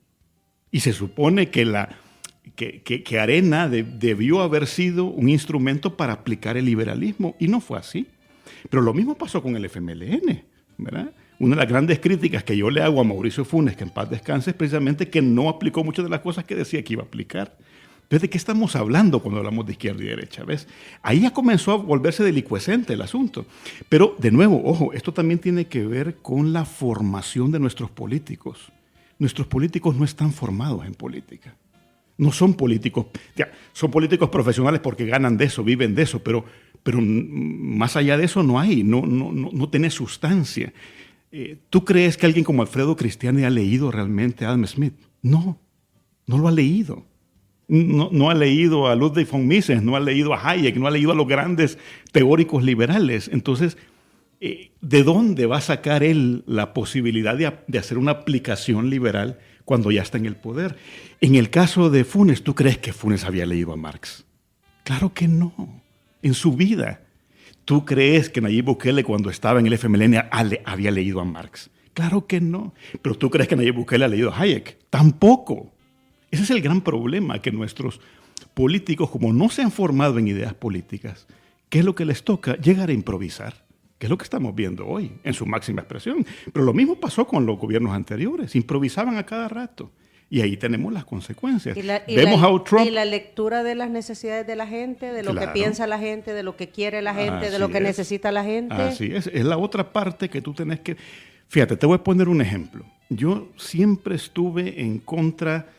Y se supone que Arena debió haber sido un instrumento para aplicar el liberalismo, y no fue así. Pero lo mismo pasó con el FMLN, ¿verdad? Una de las grandes críticas que yo le hago a Mauricio Funes, que en paz descanse, es precisamente que no aplicó muchas de las cosas que decía que iba a aplicar. Entonces, ¿de qué estamos hablando cuando hablamos de izquierda y derecha? ¿Ves? Ahí ya comenzó a volverse delicuescente el asunto. Pero, de nuevo, ojo, esto también tiene que ver con la formación de nuestros políticos. Nuestros políticos no están formados en política. No son políticos, son políticos profesionales porque ganan de eso, viven de eso, pero más allá de eso no hay, no tiene sustancia. ¿Tú crees que alguien como Alfredo Cristiani ha leído realmente a Adam Smith? No lo ha leído. no ha leído a Ludwig von Mises, no ha leído a Hayek, no ha leído a los grandes teóricos liberales. Entonces, ¿de dónde va a sacar él la posibilidad de hacer una aplicación liberal cuando ya está en el poder? En el caso de Funes, ¿tú crees que Funes había leído a Marx? Claro que no, en su vida. ¿Tú crees que Nayib Bukele cuando estaba en el FMLN había leído a Marx? Claro que no. ¿Pero tú crees que Nayib Bukele ha leído a Hayek? Tampoco. Ese es el gran problema, que nuestros políticos, como no se han formado en ideas políticas, ¿qué es lo que les toca? Llegar a improvisar, que es lo que estamos viendo hoy, en su máxima expresión. Pero lo mismo pasó con los gobiernos anteriores, improvisaban a cada rato. Y ahí tenemos las consecuencias. Vemos a Trump. Y la lectura de las necesidades de la gente, de lo que piensa la gente, de lo que quiere la gente, Así de lo que es. necesita la gente. Así es la otra parte que tú tenés que... Fíjate, te voy a poner un ejemplo. Yo siempre estuve en contra,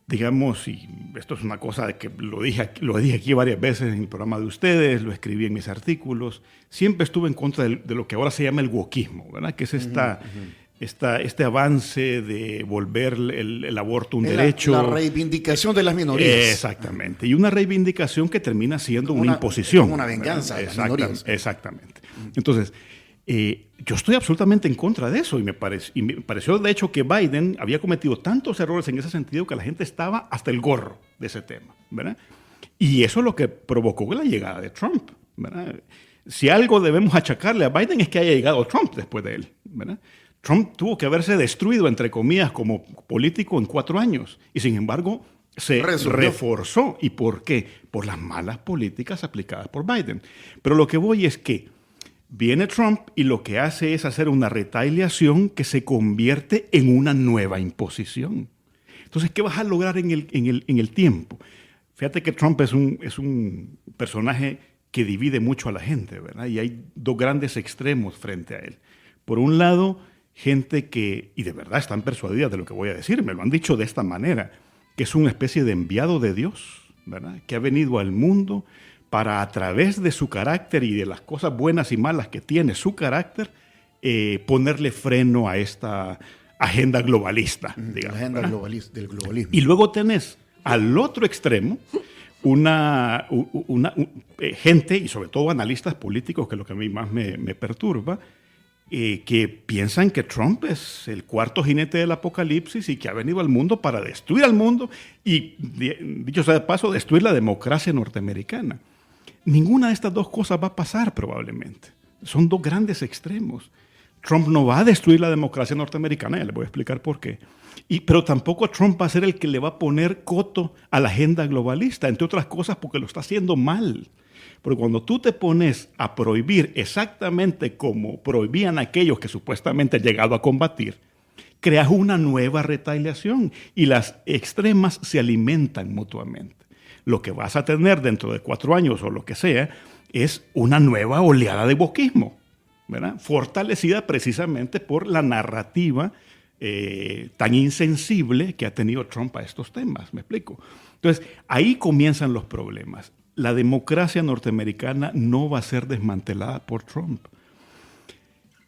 digamos, y esto es una cosa de que lo dije aquí varias veces en el programa de ustedes, lo escribí en mis artículos, siempre estuve en contra de lo que ahora se llama el wokismo, ¿verdad? Que es este avance de volver el aborto un derecho. La reivindicación de las minorías. Exactamente. Y una reivindicación que termina siendo una imposición. Como una venganza de las minorías. Exactamente. Entonces, yo estoy absolutamente en contra de eso y me pareció de hecho que Biden había cometido tantos errores en ese sentido que la gente estaba hasta el gorro de ese tema, ¿verdad? Y eso es lo que provocó la llegada de Trump, ¿verdad? Si algo debemos achacarle a Biden es que haya llegado Trump después de él, ¿verdad? Trump tuvo que haberse destruido, entre comillas, como político en 4 años y sin embargo se reforzó. ¿Y por qué? Por las malas políticas aplicadas por Biden. Pero lo que voy es que viene Trump y lo que hace es hacer una retaliación que se convierte en una nueva imposición. Entonces, ¿qué vas a lograr en el tiempo? Fíjate que Trump es un personaje que divide mucho a la gente, ¿verdad? Y hay 2 grandes extremos frente a él. Por un lado, gente que, y de verdad están persuadidas de lo que voy a decir, me lo han dicho de esta manera, que es una especie de enviado de Dios, ¿verdad? Que ha venido al mundo para, a través de su carácter y de las cosas buenas y malas que tiene su carácter, ponerle freno a esta agenda globalista. Digamos, la agenda del globalismo. Y luego tenés al otro extremo gente, y sobre todo analistas políticos, que es lo que a mí más me perturba, que piensan que Trump es el 4º jinete del apocalipsis y que ha venido al mundo para destruir al mundo y, dicho sea de paso, destruir la democracia norteamericana. Ninguna de estas 2 cosas va a pasar probablemente. Son 2 grandes extremos. Trump no va a destruir la democracia norteamericana, ya les voy a explicar por qué. Pero tampoco Trump va a ser el que le va a poner coto a la agenda globalista, entre otras cosas porque lo está haciendo mal. Porque cuando tú te pones a prohibir exactamente como prohibían aquellos que supuestamente han llegado a combatir, creas una nueva retaliación y las extremas se alimentan mutuamente. Lo que vas a tener dentro de 4 años o lo que sea es una nueva oleada de wokismo, ¿verdad? Fortalecida precisamente por la narrativa tan insensible que ha tenido Trump a estos temas, ¿me explico? Entonces, ahí comienzan los problemas. La democracia norteamericana no va a ser desmantelada por Trump.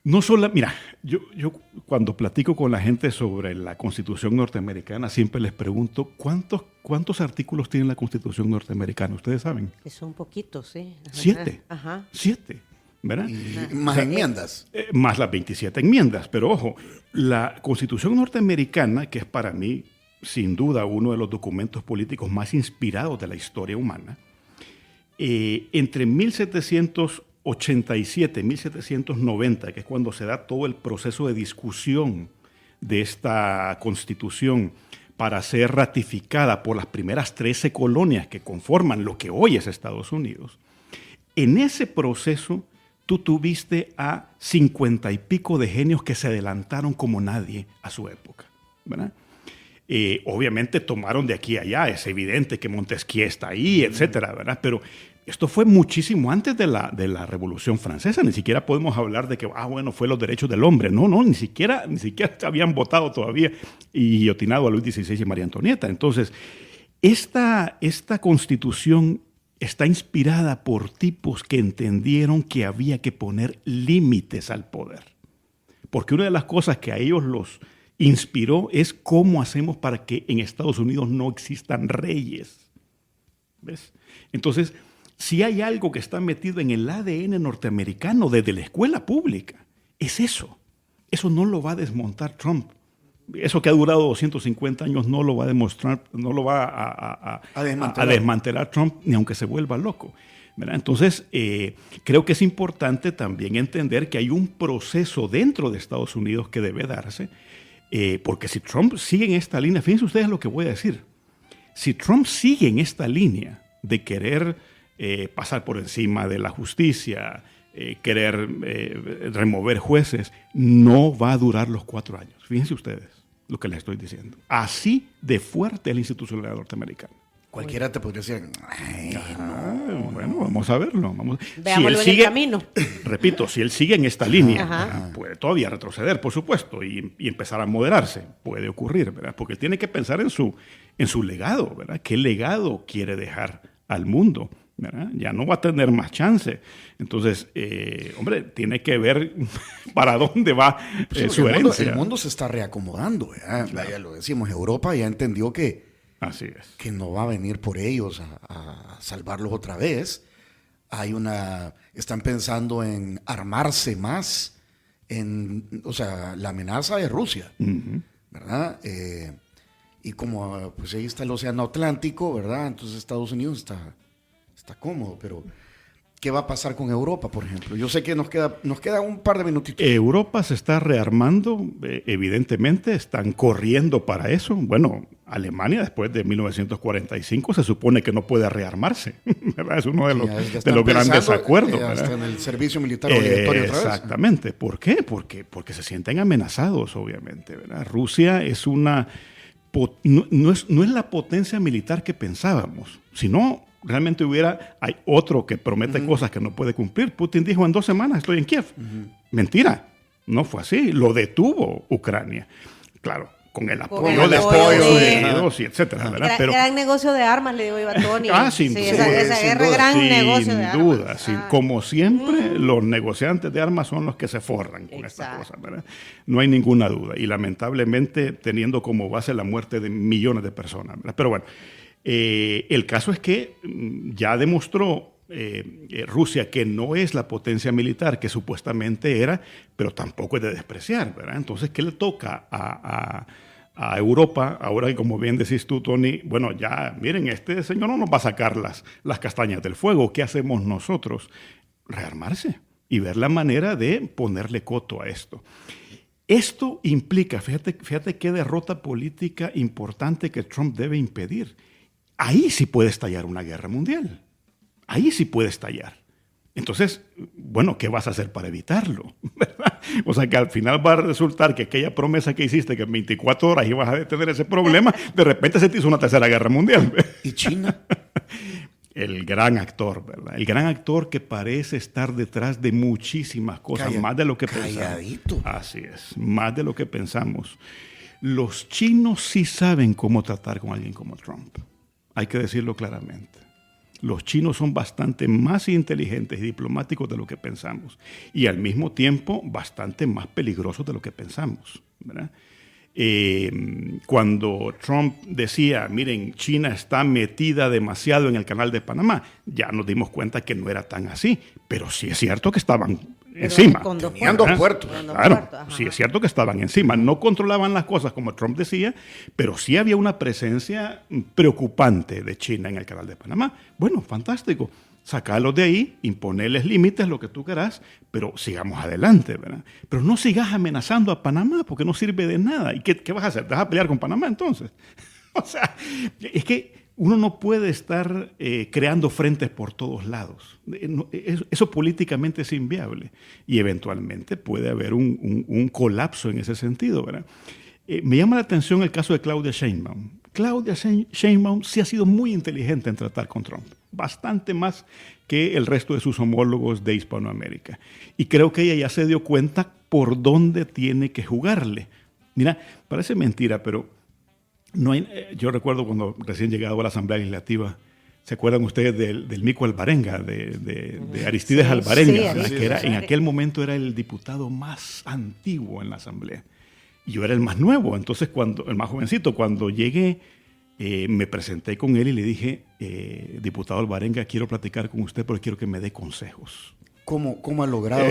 No solo, mira, yo cuando platico con la gente sobre la Constitución norteamericana, siempre les pregunto, ¿cuántos artículos tiene la Constitución norteamericana? ¿Ustedes saben? Son poquitos, sí. 7. Ajá. 7, ¿verdad? Y más enmiendas. Más las 27 enmiendas. Pero ojo, la Constitución norteamericana, que es para mí, sin duda, uno de los documentos políticos más inspirados de la historia humana, entre 1787 y 1790, que es cuando se da todo el proceso de discusión de esta Constitución para ser ratificada por las primeras 13 colonias que conforman lo que hoy es Estados Unidos, en ese proceso tú tuviste a 50 y pico de genios que se adelantaron como nadie a su época, ¿verdad? Obviamente tomaron de aquí a allá, es evidente que Montesquieu está ahí, etcétera, ¿verdad? Pero esto fue muchísimo antes de la Revolución Francesa. Ni siquiera podemos hablar de que, bueno, fue los derechos del hombre. No, ni siquiera habían votado todavía y guillotinado a Luis XVI y María Antonieta. Entonces, esta Constitución está inspirada por tipos que entendieron que había que poner límites al poder. Porque una de las cosas que a ellos los inspiró es cómo hacemos para que en Estados Unidos no existan reyes. ¿Ves? Entonces, si hay algo que está metido en el ADN norteamericano desde la escuela pública, es eso. Eso no lo va a desmontar Trump. Eso que ha durado 250 años no lo va a demostrar, no lo va a desmantelar Trump ni aunque se vuelva loco, ¿verdad? Entonces, creo que es importante también entender que hay un proceso dentro de Estados Unidos que debe darse, porque si Trump sigue en esta línea, fíjense ustedes lo que voy a decir, si Trump sigue en esta línea de querer pasar por encima de la justicia, querer remover jueces, no va a durar los 4 años. Fíjense ustedes lo que les estoy diciendo. Así de fuerte es la institucionalidad norteamericana. Cualquiera te podría decir, bueno, vamos a verlo. Veámoslo en el camino. Repito, si él sigue en esta línea, puede todavía retroceder, por supuesto, y empezar a moderarse. Puede ocurrir, ¿verdad? Porque él tiene que pensar en su legado, ¿verdad? ¿Qué legado quiere dejar al mundo? ¿Verdad? Ya no va a tener más chance. Entonces, hombre, tiene que ver para dónde va su herencia. El mundo se está reacomodando. Claro. Ya lo decimos, Europa ya entendió que, así es, que no va a venir por ellos a salvarlos otra vez. Están pensando en armarse más. O sea, la amenaza es Rusia, ¿verdad? Y como pues ahí está el Océano Atlántico, ¿verdad? Entonces Estados Unidos está cómodo, pero ¿qué va a pasar con Europa, por ejemplo? Yo sé que nos queda un par de minutitos. Europa se está rearmando, evidentemente, están corriendo para eso. Bueno, Alemania después de 1945 se supone que no puede rearmarse, ¿verdad? Es uno de los grandes acuerdos. Hasta en el servicio militar obligatorio otra vez. Exactamente. ¿Por qué? Porque se sienten amenazados, obviamente, ¿verdad? Rusia es no es la potencia militar que pensábamos, sino realmente hay otro que promete cosas que no puede cumplir. Putin dijo, en 2 semanas estoy en Kiev. Mentira, no fue así. Lo detuvo Ucrania. Claro, con el apoyo de Estados Unidos y etcétera. Gran negocio de armas, le digo yo a Tony. Sin duda. Esa guerra es gran negocio de armas. Sin duda. Como siempre, los negociantes de armas son los que se forran con estas cosas, ¿verdad? No hay ninguna duda. Y lamentablemente, teniendo como base la muerte de millones de personas, ¿verdad? Pero bueno, el caso es que ya demostró Rusia que no es la potencia militar que supuestamente era, pero tampoco es de despreciar, ¿verdad? Entonces, ¿qué le toca a Europa? Ahora que, como bien decís tú, Tony, bueno, ya, miren, este señor no nos va a sacar las castañas del fuego. ¿Qué hacemos nosotros? Rearmarse y ver la manera de ponerle coto a esto. Esto implica, fíjate qué derrota política importante que Trump debe impedir. Ahí sí puede estallar una guerra mundial. Ahí sí puede estallar. Entonces, bueno, ¿qué vas a hacer para evitarlo? ¿Verdad? O sea, que al final va a resultar que aquella promesa que hiciste, que en 24 horas ibas a detener ese problema, de repente se te hizo una tercera guerra mundial. ¿Y China? El gran actor, ¿verdad? El gran actor que parece estar detrás de muchísimas cosas, más de lo que calladito. Pensamos. Así es, más de lo que pensamos. Los chinos sí saben cómo tratar con alguien como Trump. Hay que decirlo claramente. Los chinos son bastante más inteligentes y diplomáticos de lo que pensamos. Y al mismo tiempo, bastante más peligrosos de lo que pensamos, ¿verdad? Cuando Trump decía, miren, China está metida demasiado en el canal de Panamá, ya nos dimos cuenta que no era tan así. Pero sí es cierto que estaban encima. Tenían 2 puertos. Claro, sí es cierto que estaban encima. No controlaban las cosas como Trump decía, pero sí había una presencia preocupante de China en el canal de Panamá. Bueno, fantástico. Sacarlos de ahí, imponerles límites, lo que tú quieras, pero sigamos adelante, ¿verdad? Pero no sigas amenazando a Panamá porque no sirve de nada. ¿Y qué vas a hacer? ¿Te vas a pelear con Panamá entonces? O sea, es que uno no puede estar creando frentes por todos lados. Eso políticamente es inviable y eventualmente puede haber un colapso en ese sentido, ¿verdad? Me llama la atención el caso de Claudia Sheinbaum. Claudia Sheinbaum sí ha sido muy inteligente en tratar con Trump, bastante más que el resto de sus homólogos de Hispanoamérica. Y creo que ella ya se dio cuenta por dónde tiene que jugarle. Mira, parece mentira, pero yo recuerdo cuando recién llegado a la Asamblea Legislativa, ¿se acuerdan ustedes del Mico Alvarenga, de Aristides Alvarenga? Sí, que en aquel momento era el diputado más antiguo en la Asamblea. Y yo era el más nuevo, entonces el más jovencito. Cuando llegué, me presenté con él y le dije, diputado Alvarenga, quiero platicar con usted porque quiero que me dé consejos. ¿Cómo ha logrado?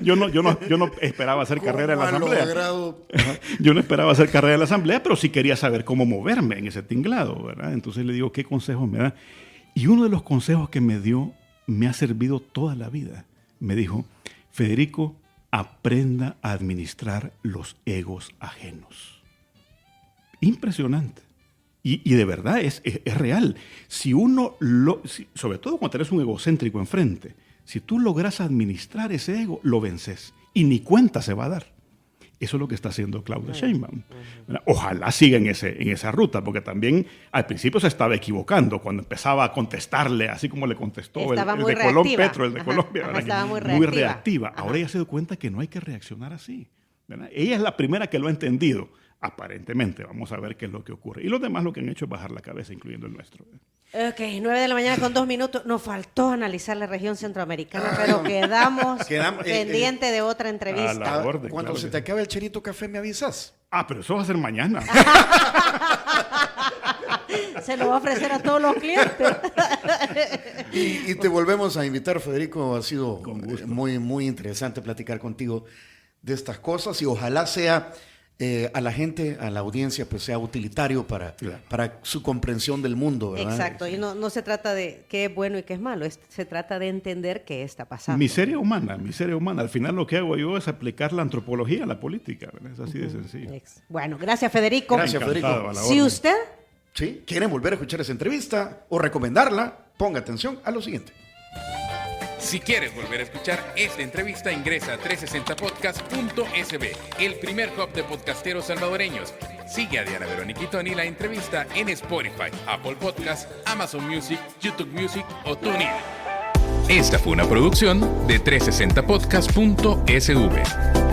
Yo no esperaba hacer carrera en la Asamblea. Logrado? Yo no esperaba hacer carrera en la Asamblea, pero sí quería saber cómo moverme en ese tinglado, ¿verdad? Entonces le digo, ¿qué consejos me da? Y uno de los consejos que me dio me ha servido toda la vida. Me dijo, Federico, aprenda a administrar los egos ajenos. Impresionante. Y de verdad es real. Si uno, sobre todo cuando tenés un egocéntrico enfrente, si tú logras administrar ese ego, lo vences. Y ni cuenta se va a dar. Eso es lo que está haciendo Claudia Sheinbaum. Ojalá siga en esa ruta, porque también al principio se estaba equivocando cuando empezaba a contestarle, así como le contestó el de Colón Petro, el de Colombia. Estaba muy reactiva. Ahora ella se dio cuenta que no hay que reaccionar así, ¿verdad? Ella es la primera que lo ha entendido. Aparentemente, vamos a ver qué es lo que ocurre. Y los demás lo que han hecho es bajar la cabeza, incluyendo el nuestro. Ok, 9:00 con 2 minutos. Nos faltó analizar la región centroamericana, pero quedamos pendiente de otra entrevista. A la orden, Cuando claro se te acabe el Cherito Café, me avisas. Pero eso va a ser mañana. Se lo va a ofrecer a todos los clientes. Y te volvemos a invitar, Federico. Ha sido muy, muy interesante platicar contigo de estas cosas y ojalá sea a la gente, a la audiencia, pues sea utilitario para su comprensión del mundo, ¿verdad? Exacto, y no se trata de qué es bueno y qué es malo, se trata de entender qué está pasando. Miseria humana. Al final lo que hago yo es aplicar la antropología a la política, ¿verdad? Es así de sencillo. Bueno, gracias Federico. Gracias, Federico. Si usted quieren volver a escuchar esa entrevista o recomendarla, ponga atención a lo siguiente. Si quieres volver a escuchar esta entrevista, ingresa a 360podcast.sb, el primer hub de podcasteros salvadoreños. Sigue a Diana Verónica y Tony la entrevista en Spotify, Apple Podcasts, Amazon Music, YouTube Music o TuneIn. Esta fue una producción de 360podcast.sv.